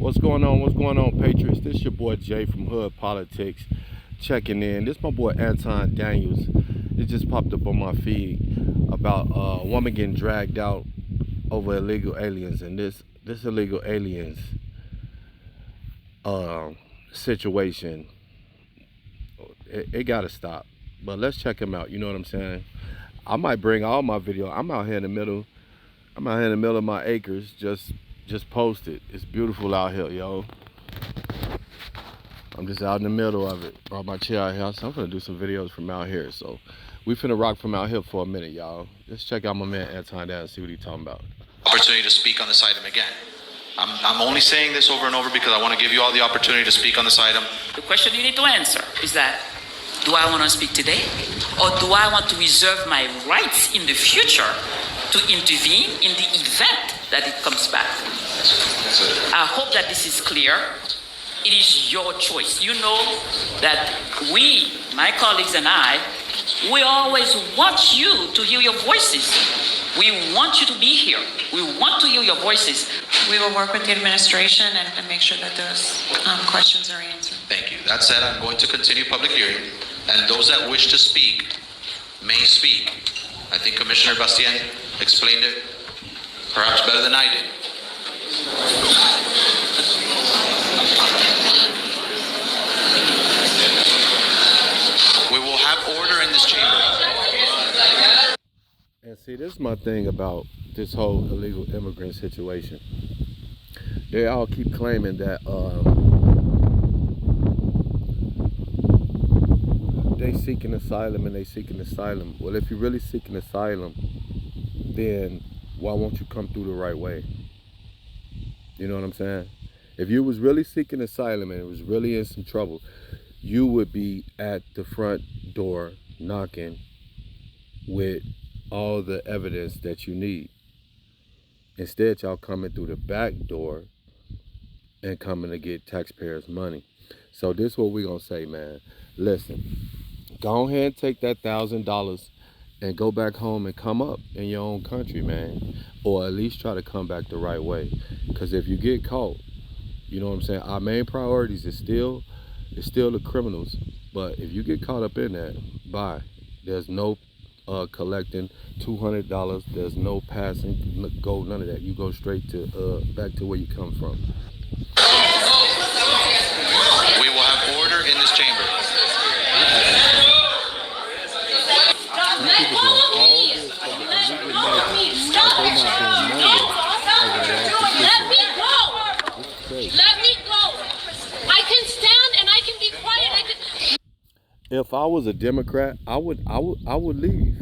What's going on? What's going on, Patriots? This your boy Jay from Hood Politics checking in. This my boy Anton Daniels. It just popped up on my feed about a woman getting dragged out over illegal aliens, and this illegal aliens situation. It gotta stop. But let's check him out. You know what I'm saying? I might bring all my video. I'm out here in the middle of my acres. Just post it. It's beautiful out here, yo. I'm just out in the middle of it. Brought my chair out here. So I'm gonna do some videos from out here. So we finna rock from out here for a minute, y'all. Let's check out my man Anton down and see what he's talking about. Opportunity to speak on this item again. I'm only saying this over and over because I want to give you all the opportunity to speak on this item. The question you need to answer is that, do I want to speak today, or do I want to reserve my rights in the future to intervene in the event that it comes back? I hope that this is clear. It is your choice. You know that we, my colleagues and I, we always want you to hear your voices. We want you to be here. We want to hear your voices. We will work with the administration and make sure that those questions are answered. Thank you. That said, I'm going to continue public hearing, and those that wish to speak may speak. I think Commissioner Bastien explained it perhaps better than I did. We will have order in this chamber. And see, this is my thing about this whole illegal immigrant situation. They all keep claiming that they seeking asylum and they seeking asylum. Well, if you're really seeking asylum, then why won't you come through the right way? You know what I'm saying? If you was really seeking asylum and it was really in some trouble, you would be at the front door knocking with all the evidence that you need. Instead, y'all coming through the back door and coming to get taxpayers' money. So this is what we're gonna say, man. Listen, go ahead and take that $1,000 and go back home and come up in your own country, man. Or at least try to come back the right way. Because if you get caught, you know what I'm saying? Our main priorities is still the criminals. But if you get caught up in that, bye. There's no collecting $200. There's no passing, go, none of that. You go straight to back to where you come from. We will have order in this chamber. Let go of me! Let go of me! Stop it! Let me go! Let me go! I can stand and I can be quiet. If I was a Democrat, I would leave.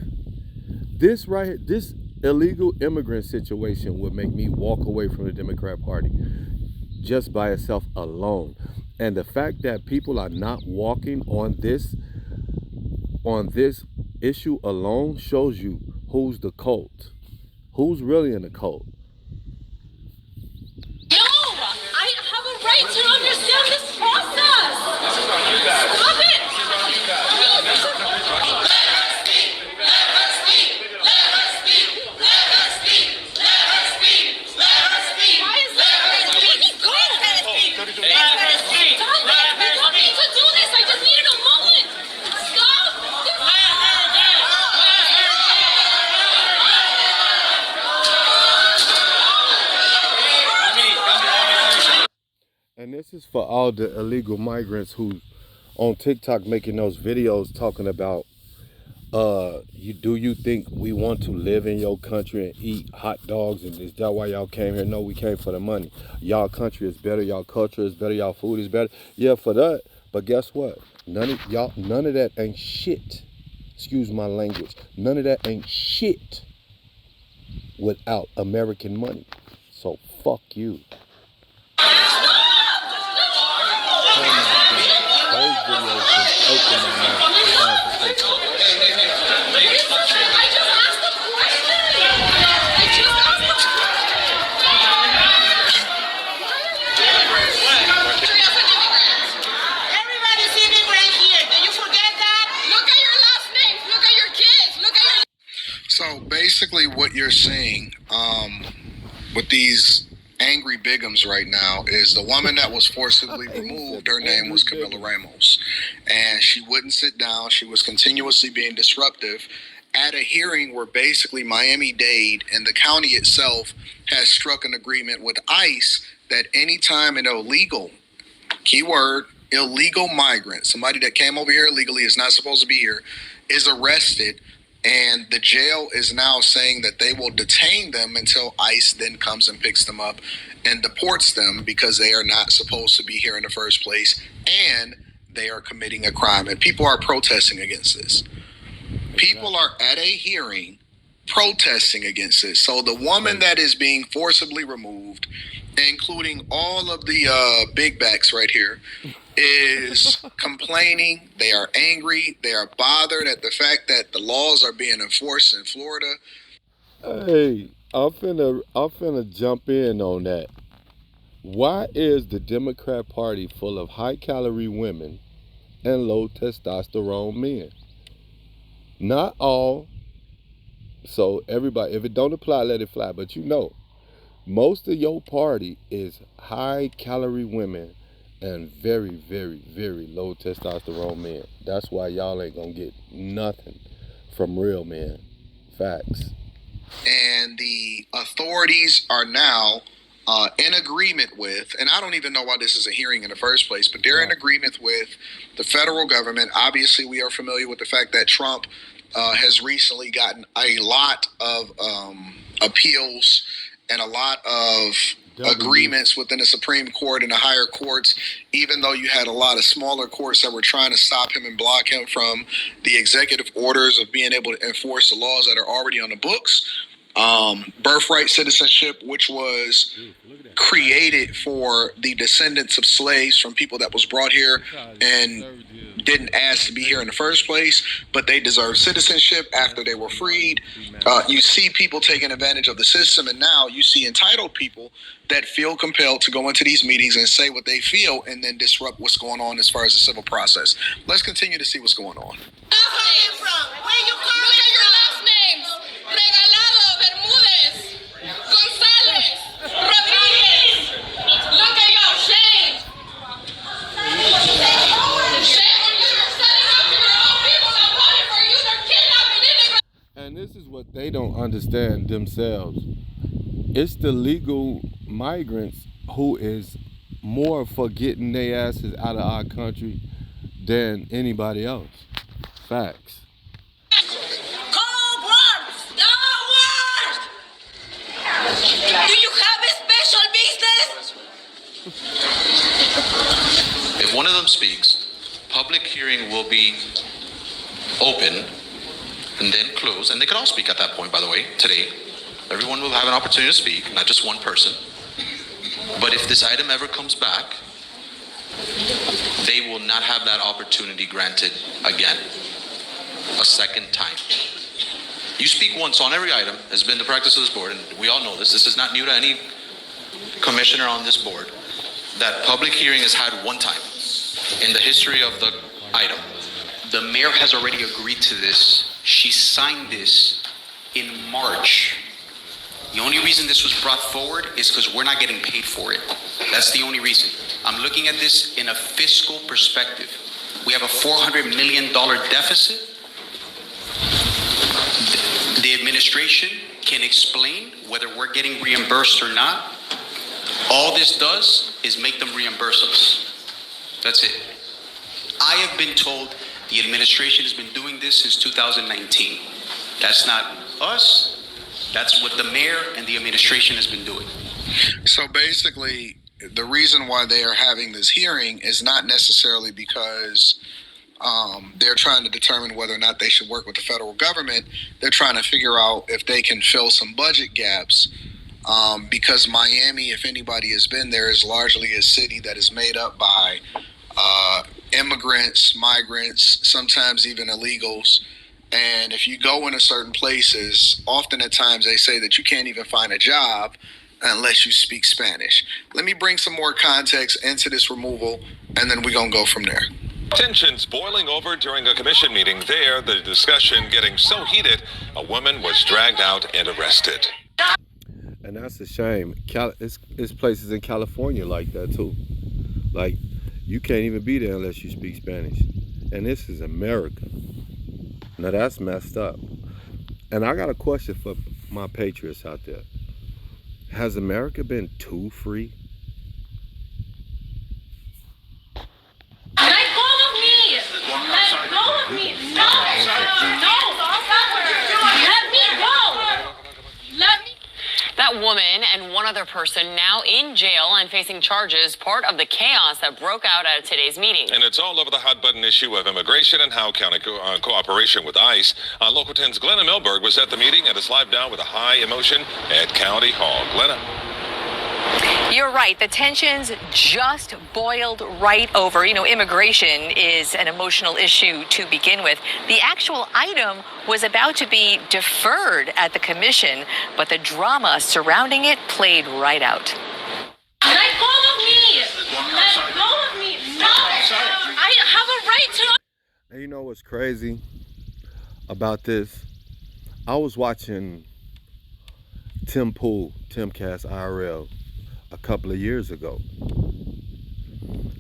This right here, this illegal immigrant situation would make me walk away from the Democrat Party just by itself alone. And the fact that people are not walking on this issue alone shows you who's the cult. Who's really in the cult? No! I have a right to understand this process! Stop it! And this is for all the illegal migrants who on TikTok making those videos talking about, do you think we want to live in your country and eat hot dogs? And is that why y'all came here? No, we came for the money. Y'all country is better. Y'all culture is better. Y'all food is better. Yeah, for that. But guess what? None of that ain't shit. Excuse my language. None of that ain't shit without American money. So fuck you. So basically what you're seeing with these angry bigums right now is the woman that was forcibly removed. Her name was Camilla Ramos, and she wouldn't sit down. She was continuously being disruptive at a hearing where basically Miami-Dade and the county itself has struck an agreement with ICE that anytime an illegal, keyword, illegal migrant, somebody that came over here illegally, is not supposed to be here, is arrested, and the jail is now saying that they will detain them until ICE then comes and picks them up and deports them because they are not supposed to be here in the first place, and they are committing a crime. And people are protesting against this. People are at a hearing protesting against this. So the woman that is being forcibly removed, including all of the big backs right here, is complaining. They are angry. They are bothered at the fact that the laws are being enforced in Florida. Hey, I'm finna jump in on that. Why is the Democrat Party full of high-calorie women and low testosterone men? Not all. So everybody, if it don't apply, let it fly. But you know, most of your party is high-calorie women and very, very, very low testosterone men. That's why y'all ain't gonna get nothing from real men. Facts. And the authorities are now in agreement with, and I don't even know why this is a hearing in the first place, but they're in agreement with the federal government. Obviously, we are familiar with the fact that Trump has recently gotten a lot of appeals and a lot of agreements within the Supreme Court and the higher courts, even though you had a lot of smaller courts that were trying to stop him and block him from the executive orders of being able to enforce the laws that are already on the books. Birthright citizenship, which was created for the descendants of slaves from people that was brought here and didn't ask to be here in the first place, but they deserve citizenship after they were freed. You see people taking advantage of the system, and now you see entitled people that feel compelled to go into these meetings and say what they feel and then disrupt what's going on as far as the civil process. Let's continue to see what's going on. Where you coming Look at your last names. Regalado, Bermudez, Gonzalez, Rodriguez. Look at your shame. Shame on you. You're setting up your own people that voted for you. They're kidnapping immigrants. And this is what they don't understand themselves. It's the legal migrants who is more for getting their asses out of our country than anybody else. Facts. Cold War! Star Wars! Do you have a special business? If one of them speaks, public hearing will be open and then closed, and they could all speak at that point, by the way, today. Everyone will have an opportunity to speak, not just one person. But if this item ever comes back, they will not have that opportunity granted again, a second time. You speak once on every item, has been the practice of this board, and we all know this. This is not new to any commissioner on this board, that public hearing is had one time in the history of the item. The mayor has already agreed to this. She signed this in March. The only reason this was brought forward is because we're not getting paid for it. That's the only reason. I'm looking at this in a fiscal perspective. We have a $400 million deficit. The administration can explain whether we're getting reimbursed or not. All this does is make them reimburse us. That's it. I have been told the administration has been doing this since 2019. That's not us. That's what the mayor and the administration has been doing. So basically, the reason why they are having this hearing is not necessarily because they're trying to determine whether or not they should work with the federal government. They're trying to figure out if they can fill some budget gaps, because Miami, if anybody has been there, is largely a city that is made up by immigrants, migrants, sometimes even illegals. And if you go into certain places, often at times they say that you can't even find a job unless you speak Spanish. Let me bring some more context into this removal, and then we're going to go from there. Tensions boiling over during a commission meeting there, the discussion getting so heated, a woman was dragged out and arrested. And that's a shame. It's places in California like that too. Like, you can't even be there unless you speak Spanish. And this is America. Now that's messed up. And I got a question for my patriots out there. Has America been too free? Let go of me! Let go of me! No! No! Let me go! Let me. That woman and one other person now in jail and facing charges, part of the chaos that broke out at today's meeting. And it's all over the hot button issue of immigration and Howe County cooperation with ICE. Local 10's Glenna Milberg was at the meeting and is live now with a high emotion at County Hall. Glenna. You're right. The tensions just boiled right over. You know, immigration is an emotional issue to begin with. The actual item was about to be deferred at the commission, but the drama surrounding it played right out. Let go of me! Let go of me! No! I have a right to. And you know what's crazy about this? I was watching Tim Pool, Timcast IRL, a couple of years ago,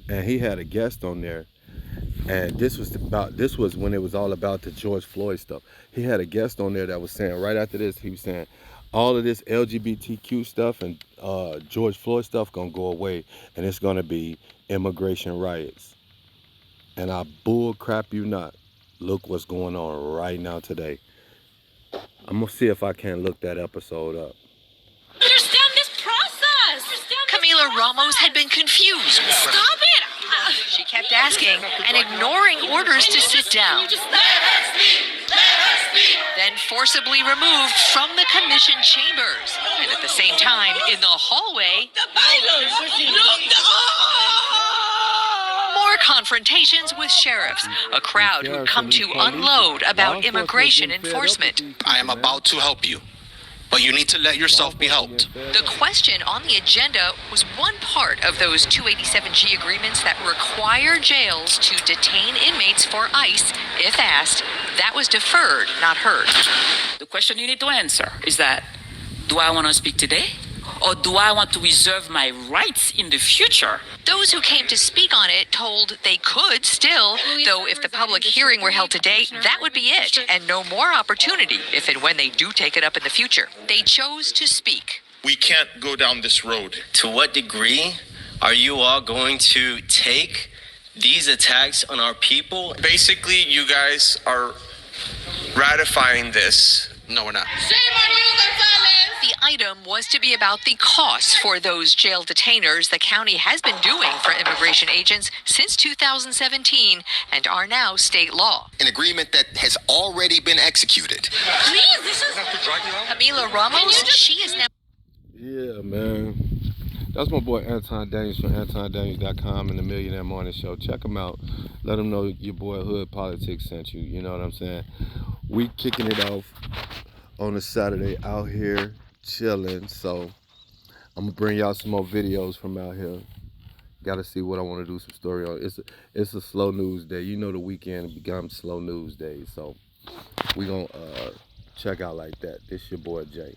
and he had a guest on there, and this was when it was all about the George Floyd stuff. He had a guest on there that was saying, right after this, he was saying all of this LGBTQ stuff and George Floyd stuff gonna go away, and it's gonna be immigration riots. And I bull crap you not, look what's going on right now today. I'm gonna see if I can look that episode up. Understand this process! Camila Ramos had been confused. Stop it! She kept asking and ignoring orders to sit down. Just let her speak! Let her speak! Then forcibly removed from the commission chambers. And at the same time, in the hallway, The violence! Look, more confrontations with sheriffs, a crowd who'd come to unload about immigration enforcement. I am about to help you, but you need to let yourself be helped. The question on the agenda was one part of those 287G agreements that require jails to detain inmates for ICE if asked. That was deferred, not heard. The question you need to answer is that, do I want to speak today? Or do I want to reserve my rights in the future? Those who came to speak on it told they could still, though if the public hearing were held today, that would be it, and no more opportunity if and when they do take it up in the future. They chose to speak. We can't go down this road. To what degree are you all going to take these attacks on our people? Basically, you guys are ratifying this. No, we're not. shame on you, Gonzalez! The item was to be about the costs for those jail detainers the county has been doing for immigration agents since 2017 and are now state law. An agreement that has already been executed. Please, this is. Camila Ramos, she is now. Yeah, man. That's my boy Anton Daniels from AntonDaniels.com and the Millionaire Morning Show. Check him out. Let him know your boy Hood Politics sent you. You know what I'm saying? We kicking it off on a Saturday out here chilling. So I'm gonna bring y'all some more videos from out here. Gotta see what I want to do some story on. It's a slow news day. You know the weekend becomes slow news day. So we gonna check out like that. This your boy Jay.